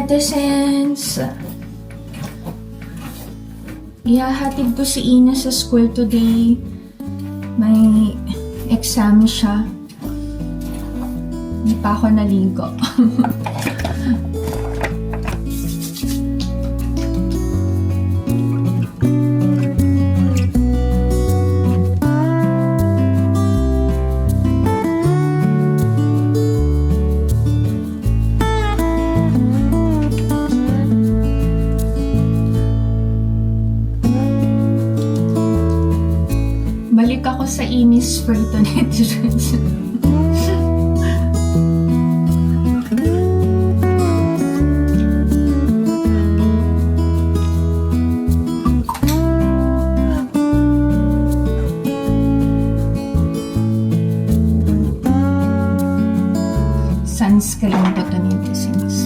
netizens! Ihahatid ko si Ina sa school today. May exam siya. Hindi pa ako naligo. Balik ako sa Innisfree to netizens. Sunscreen po to netizens.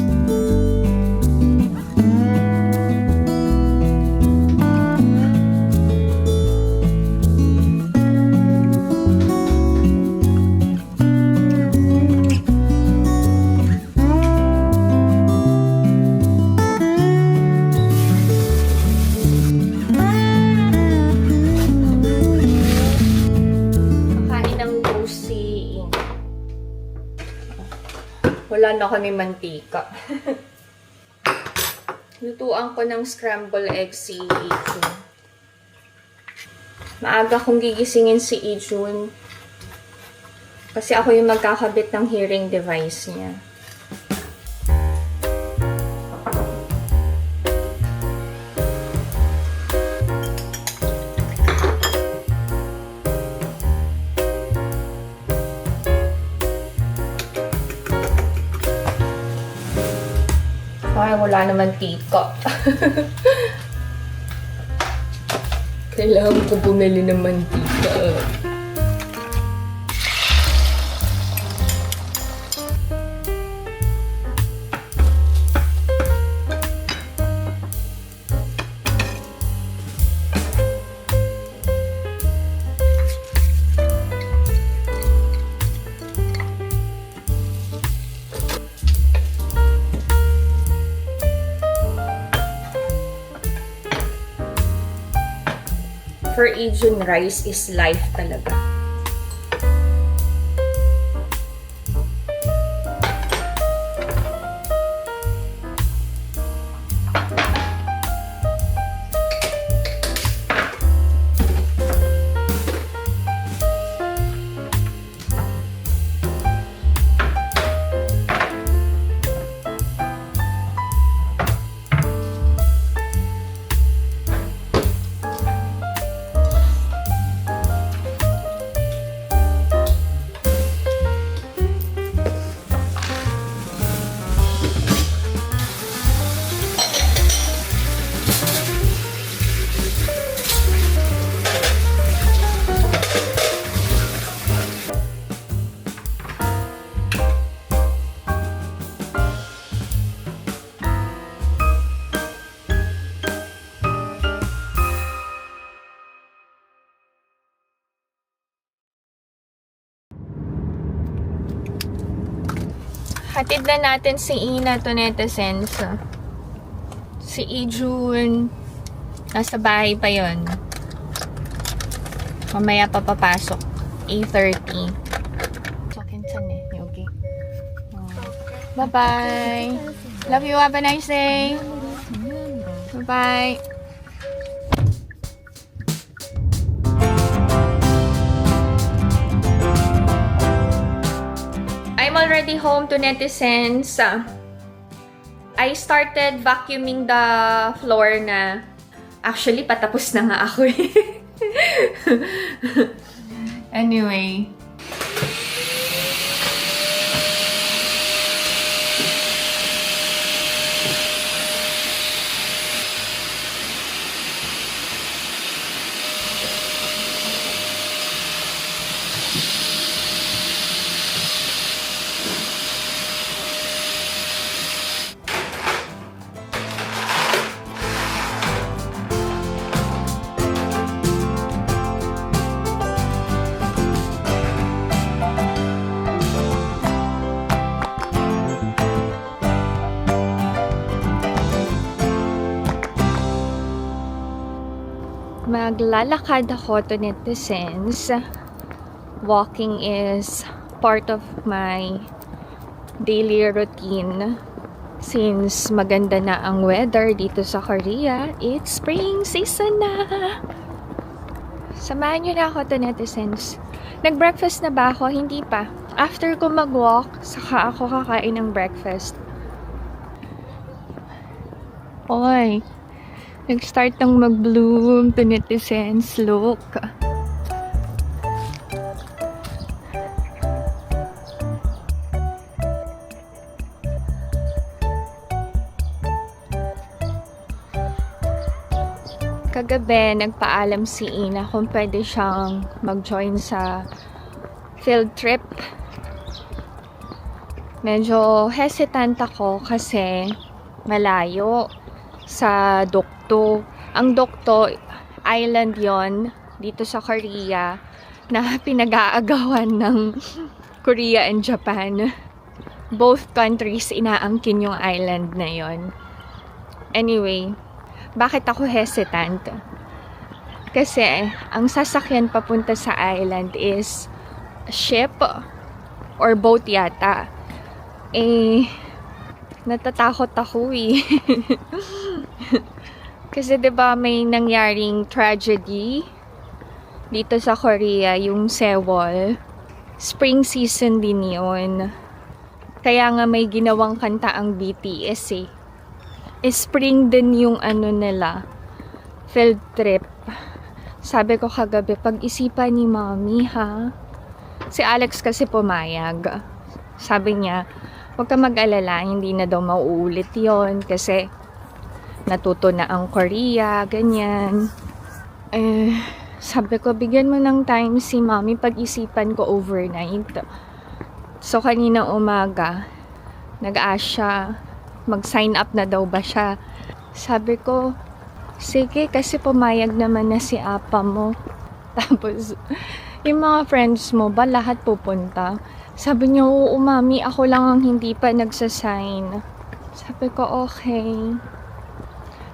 Wala na kami mantika. Lutuan ko ng scramble egg si Ijun. Maaga kong gigisingin si Ijun. Kasi ako yung magkakabit ng hearing device niya. Ay, wala naman tika. Kailangan ko bumili ng mantika. For Ijun, rice is life talaga. Hatid na natin si Ina to netizens. Si Ijun, nasa bahay pa yon. Mamaya pa papasok. 8:30. Okay. Bye-bye. Love you. Have a nice day. Bye-bye. I'm already home to netizens. I started vacuuming the floor na. Actually, patapos na nga ako eh. Anyway. Maglalakad ako to netizens. Walking is part of my daily routine. Since maganda na ang weather dito sa Korea, it's spring season na! Samahan nyo na ako to netizens. Nag-breakfast na ba ako? Hindi pa. After ko mag-walk, saka ako kakain ng breakfast. Oy! Nag-start ng mag-bloom to netizens. Look! Kagabi, nagpaalam si Ina kung pwede siyang mag-join sa field trip. Medyo hesitant ako kasi malayo sa Dokdo. Ang Dokdo, island yon dito sa Korea na pinag-aagawan ng Korea and Japan. Both countries inaangkin yung island na yon. Anyway, bakit ako hesitant? Kasi ang sasakyan papunta sa island is ship or boat yata. Natatakot ako eh. Kasi 'di ba may nangyaring tragedy dito sa Korea, yung Sewol. Spring season din 'yon. Kaya nga may ginawang kanta ang BTS eh. Spring din yung nila, field trip. Sabi ko kagabi, pag-isipan ni Mommy ha. Si Alex kasi pumayag. Sabi niya, huwag ka mag-alala, hindi na daw mauulit yon kasi natuto na ang Korea, ganyan. Sabi ko, bigyan mo ng time si Mommy, pag-isipan ko overnight. So kanina umaga, nag-ask siya, mag-sign up na daw ba siya. Sabi ko, sige, kasi pumayag naman na si Apa mo. Tapos, yung mga friends mo ba lahat pupunta? Sabi niya, oo Mami, ako lang ang hindi pa nagsasign. Sabi ko, okay.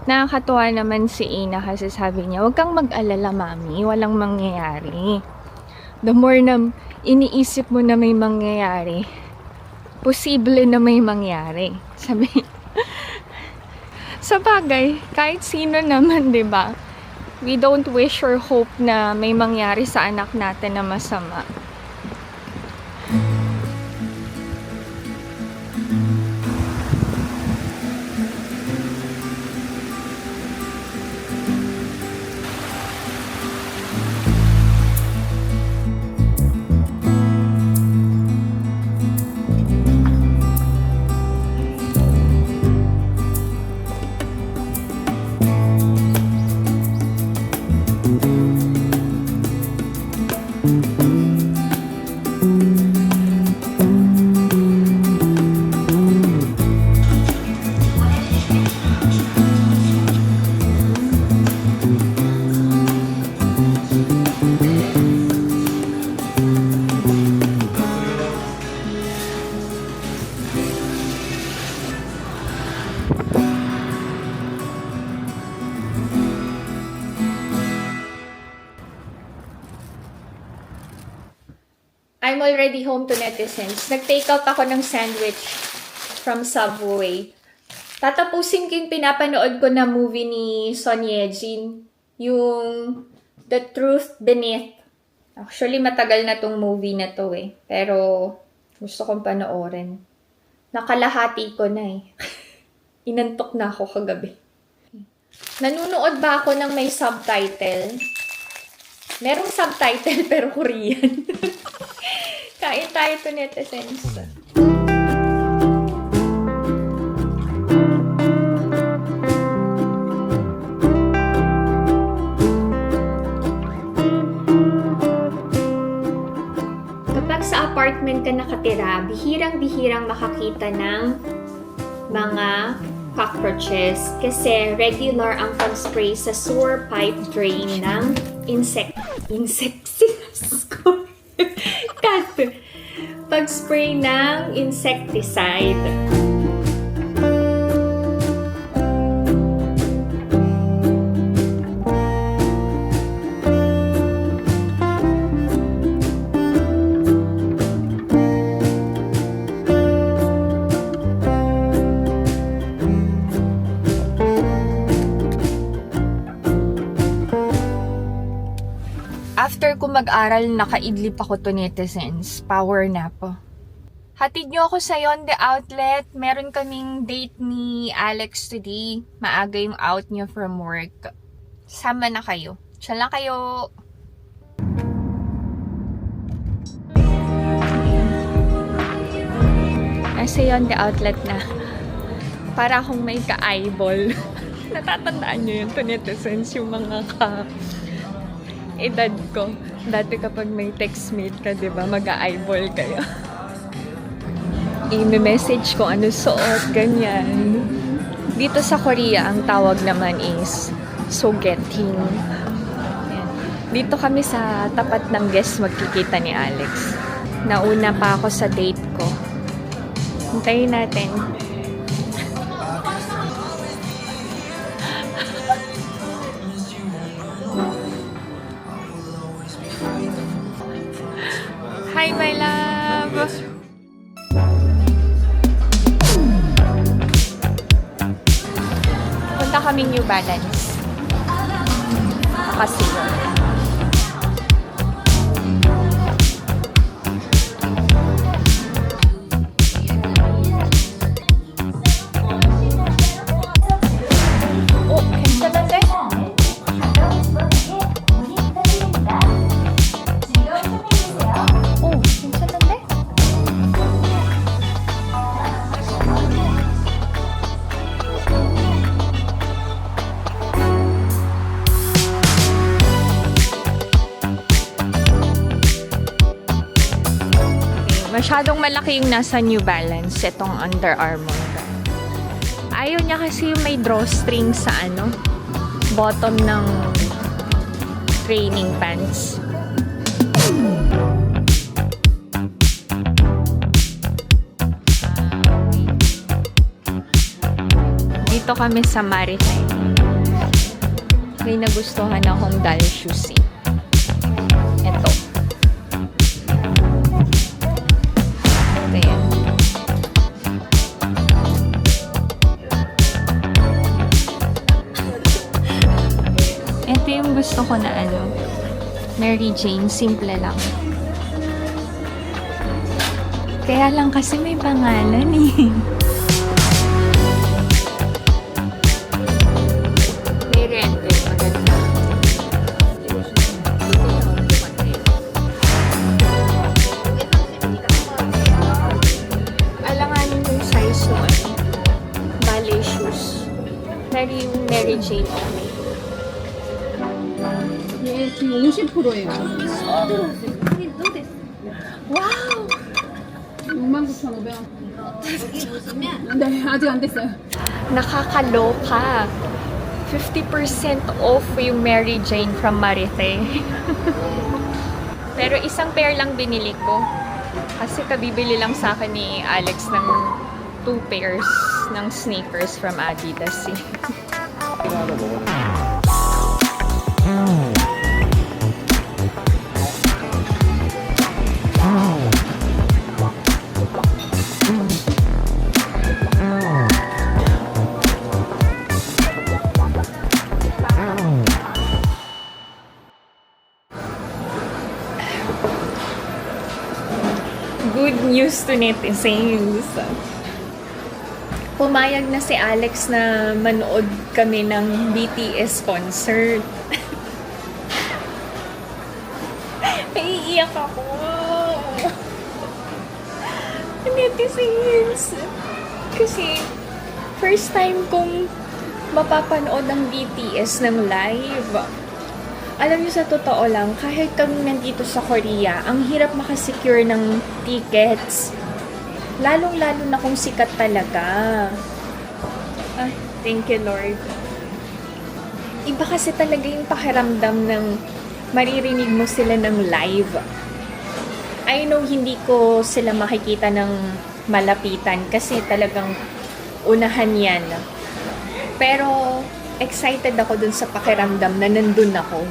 Nakakatuwa naman si Ina kasi sabi niya, huwag kang mag-alala Mami, walang mangyayari. The more na iniisip mo na may mangyayari, posible na may mangyari. Sabi, sa bagay, kahit sino naman, 'di ba? We don't wish or hope na may mangyari sa anak natin na masama. I'm already home to netizens. Nag-take out ako ng sandwich from Subway. Tatapusin ko yung pinapanood ko na movie ni Son Ye-jin. Yung The Truth Beneath. Actually, matagal na tong movie na to eh. Pero, gusto kong panoorin. Nakalahati ko na eh. Inantok na ako kagabi. Nanunood ba ako ng may subtitle? Merong subtitle pero Korean. Kain tayo to netizens. Kapag sa apartment ka nakatira, bihirang-bihirang makakita ng mga cockroaches kasi regular ang pag-spray sa sewer pipe drain ng pag-spray ng insecticide. After ko mag-aral, nakaidlip ako to netizens. Power nap. Hatid niyo ako sa Yonde Outlet. Meron kaming date ni Alex today. Maaga yung out niyo from work. Sama na kayo. Siya lang kayo. Nasa Yonde Outlet na. Para akong may ka-eyeball. Natatandaan niyo yun to netizens, yung mga edad ko. Dati kapag may textmate ka, di ba, mag-eyeball kayo. I-message ko ano suot, ganyan. Dito sa Korea, ang tawag naman is sogeting. Dito kami sa tapat ng guest magkikita ni Alex. Nauna pa ako sa date ko. Hintayin natin. Hi, my love! Punta kaming New Balance. Kasi oh, 괜찮은데? Oh, 괜찮은데? Masyadong malaki yung nasa New Balance, itong Under Armour. Ayaw niya kasi yung may drawstring sa bottom ng training pants. Dito kami sa Maritime. May nagustuhan akong doll shoes eh. Ito. Ayan. Ito yung gusto ko na Mary Jane, simple lang. Kaya lang kasi may pangalan eh. May rente, maganda. Alanganin yung size mo ballet shoes. Pero yung Mary Jane okay. 예, 지금 50%예요. Wow! 69,500원. 네, 아직 안 됐어요. Nakakaloka. 50% off yung Mary Jane from Marite. Pero isang pair lang binili ko. Kasi kabibili lang sa akin ni Alex ng 2 pairs ng sneakers from Adidas. Good news to netizens. Pumayag na si Alex na manood kami ng BTS concert. Naiiyak ako. Netizens. Kasi first time kong mapapanood ang BTS ng live. Alam niyo, sa totoo lang, kahit kami nandito sa Korea, ang hirap makasecure ng tickets. Lalong-lalo na kung sikat talaga. Ah, thank you, Lord. Iba kasi talaga yung pakiramdam ng maririnig mo sila ng live. I know hindi ko sila makikita ng malapitan kasi talagang unahan yan. Pero excited ako dun sa pakiramdam na nandun ako.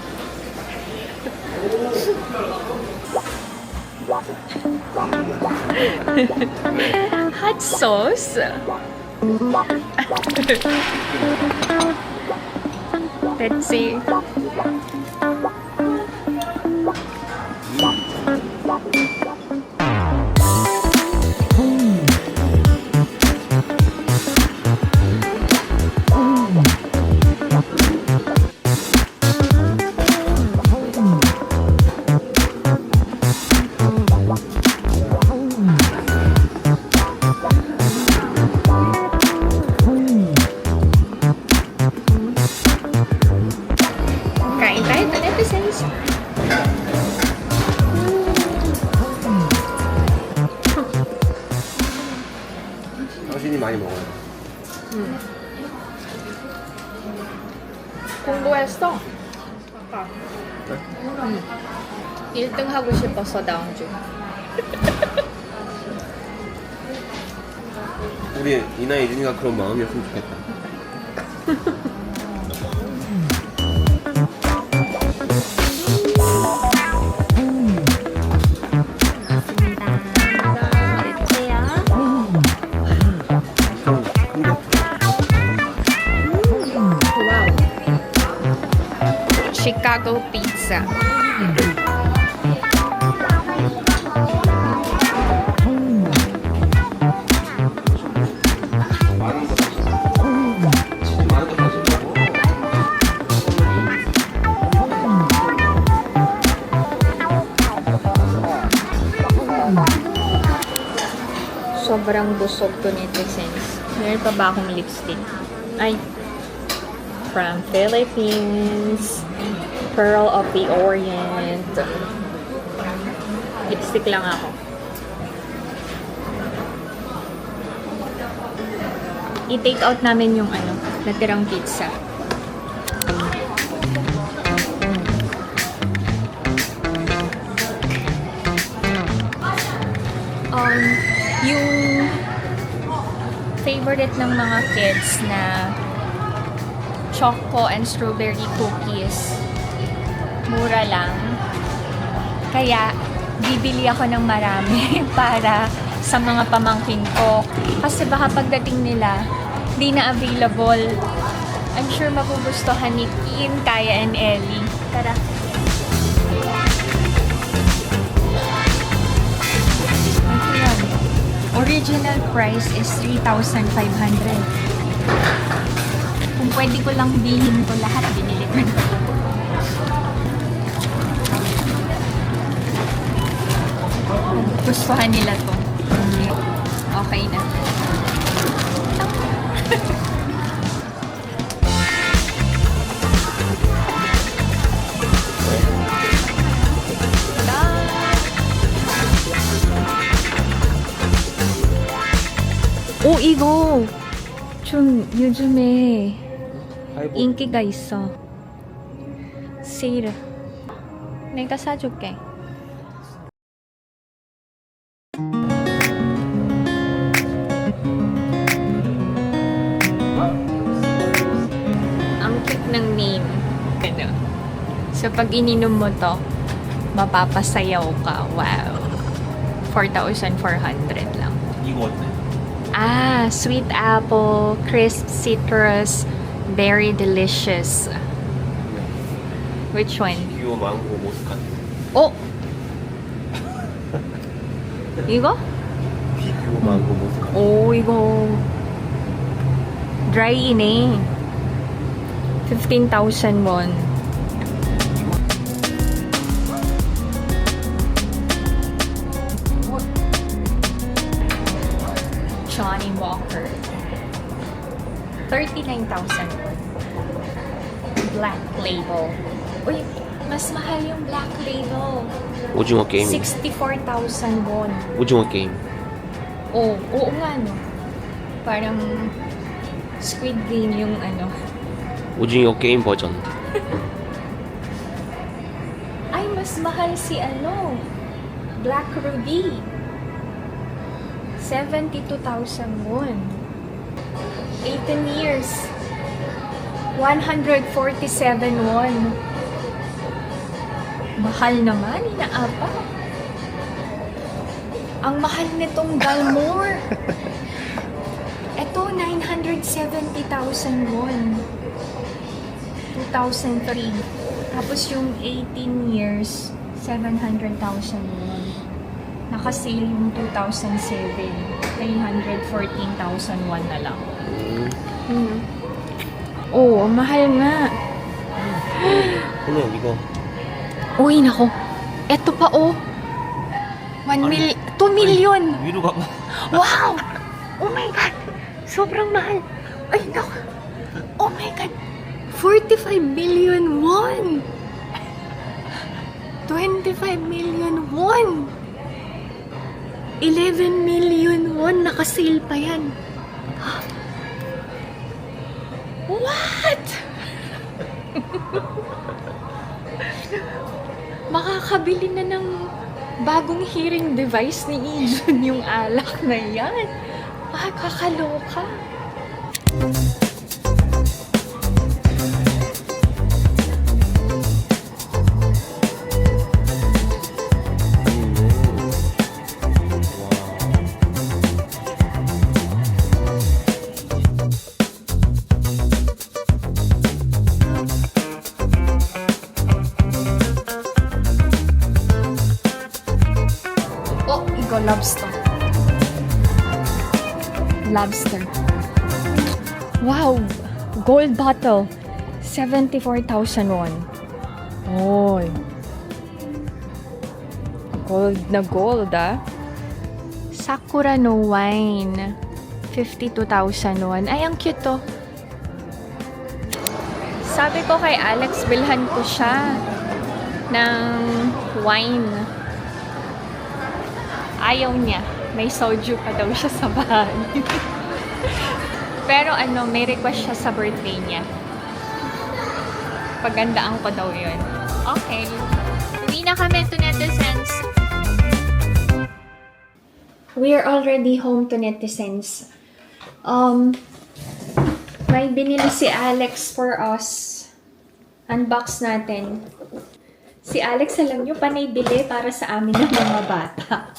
Hot sauce? Let's see. Netizen. 당신이 많이 먹어요. 공부했어. 아까. 1등 하고 싶었어, 다음 주. 우리 이나 예준이가 그런 마음이었으면 좋겠다. Wow. Chicago pizza. 많은 거 다시. 진짜 많은 거 다시 먹어. Sobrang busog ko netizens. Meron pa ba akong lipstick? Ay. From Philippines. Pearl of the Orient. Lipstick lang ako. I-take out namin yung natirang pizza. Yung favorite ng mga kids na choco and strawberry cookies, mura lang. Kaya, bibili ako ng marami para sa mga pamangkin ko. Kasi baka pagdating nila, di na available. I'm sure magugustuhan ni Kim, Kaya, and Ellie. Tara! Ayan. Original price is 3,500. Kung pwede ko lang bilhin ko lahat, binili ko na. Gustuhan nila to. Okay na. 오, 이거 좀 요즘에 인기가 있어. 세일. 내가 사줄게. Ang cute ng name. So, pag ininom mo to, mapapasayaw ka. Wow. 4,400 lang. 이거 어때? Ah, sweet apple, crisp citrus, very delicious. Which one? 비교 망고 모스카트. 어? 이거? 비교 망고 모스카트. 오, 이거 dry이네. 15,000 won. Johnny Walker. 39,000 won. Black Label. Uy, mas mahal yung Black Label. 오징어 게임. 64,000 won. 오징어 게임. Oo nga, no? Parang Squid Game yung 오징어 게임 버전. Ay, mas mahal si Black Ruby. 72,000 won. 18 years. 147 won. Mahal naman, inaapa. Ang mahal nitong Dalmore. Ito, 970,000 won. 2003. Tapos yung 18 years, 700,000 won. Nakasale yung 2007. 314,000 won na lang. Oo, mahal nga. 그냥 이거. Uy, nako. Eto pa, 2 million. 위로 가봐. Wow! Oh my God! Sobrang mahal. Ay, nako. Oh my God. 45 billion won. 25 million won! 11 million won! Nakasale pa yan! What? Makakabili na ng bagong hearing device ni Ijun yung alak na yan. Kakaloka. Oh, ikaw lobster. Lobster. Wow! Gold bottle. 74,000 won. Oy. Gold na gold, ah. Sakura no wine. 52,000 won. Ay, ang cute to. Sabi ko kay Alex, bilhan ko siya ng wine. Ayaw niya. May soju pa daw siya sa bahay. Pero may request siya sa birthday niya. Pagandaan ko daw yun. Okay. Uwi na kami to netizens. We are already home to netizens. May binili si Alex for us. Unbox natin. Si Alex, alam nyo, panay bili para sa amin ng mga bata.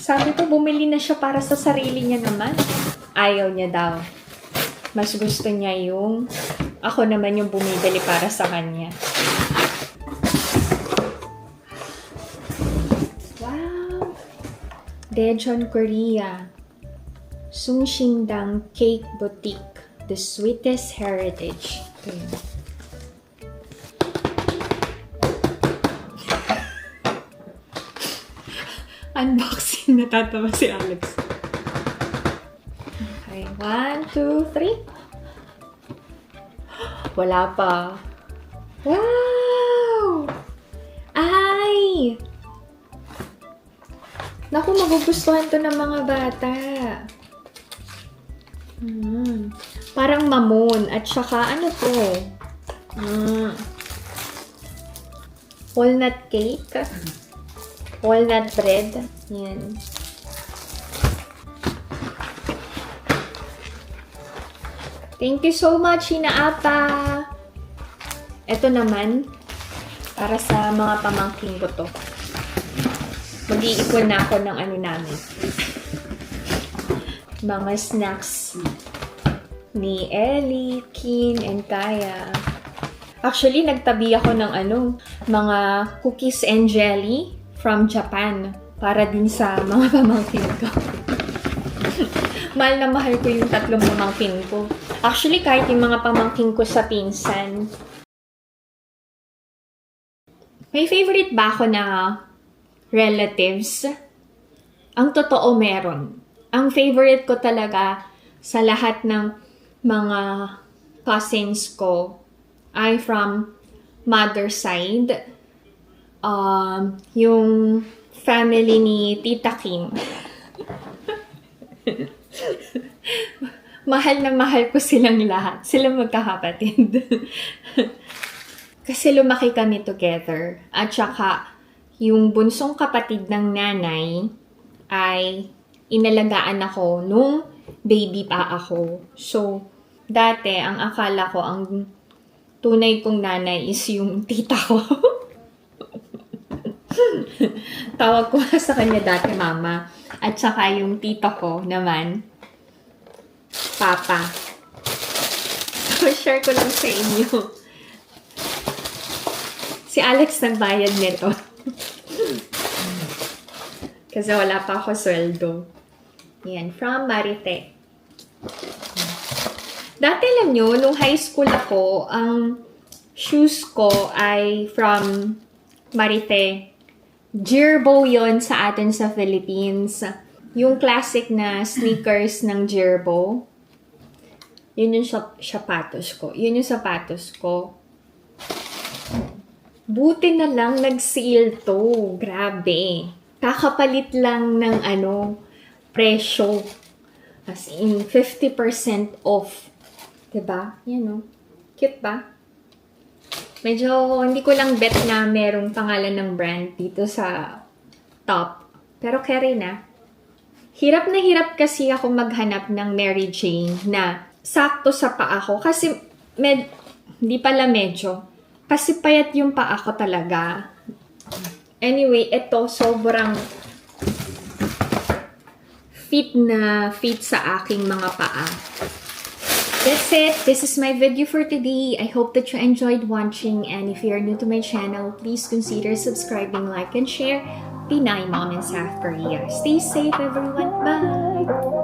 Sabi ko, bumili na siya para sa sarili niya naman. Ayaw niya daw. Mas gusto niya yung ako naman yung bumibili para sa kanya. Wow! Daejeon, Korea. Sungshindang Cake Boutique. The sweetest heritage. Okay. Unboxing, natatawa si Alex. Okay, 1, 2, 3. Wala pa. Wow! Ay! Naku, magugustuhan to ng mga bata. Parang mamon. At saka, ano to? Walnut cake. Walnut bread. Yan. Thank you so much, Hinaapa. Ito naman, para sa mga pamangking ko to. Mag-iipon na ako ng ano namin. Mga snacks ni Ellie, Kin, and Kaya. Actually, nagtabi ako ng mga cookies and jelly from Japan para din sa mga pamangkin ko. Mahal na mahal ko yung 3 pamangkin ko. Actually, kahit yung mga pamangkin ko sa pinsan. May favorite ba ako na relatives? Ang totoo meron. Ang favorite ko talaga sa lahat ng mga cousins ko ay from mother side. Yung family ni Tita Kim. Mahal na mahal ko silang lahat. Silang magkakapatid. Kasi lumaki kami together. At saka, yung bunsong kapatid ng nanay ay inalagaan ako nung baby pa ako. So, dati, ang akala ko, ang tunay kong nanay is yung tita ko. Tawag ko sa kanya dati mama. At saka yung tita ko naman, papa. So, share ko lang sa inyo. Si Alex nagbayad nito. Kasi wala pa ako sweldo. Yan, from Marite. Dati alam nyo, nung high school ako, ang shoes ko ay from Marite. Girbo yon sa atin sa Philippines. Yung classic na sneakers ng Girbo. Yun yung sapatos ko. Yun yung sapatos ko. Buti na lang nag-sale to. Grabe. Kakapalit lang ng presyo. As in, 50% off. Diba? Yan o. Cute ba? Medyo hindi ko lang bet na merong pangalan ng brand dito sa top. Pero carry na. Hirap na hirap kasi ako maghanap ng Mary Jane na sakto sa paa ko. Kasi, hindi pala medyo. Kasi payat yung paa ko talaga. Anyway, ito sobrang fit sa aking mga paa. That's it. This is my video for today. I hope that you enjoyed watching. And if you're new to my channel, please consider subscribing, like, and share. Pinay Mom in South Korea. Stay safe, everyone. Bye!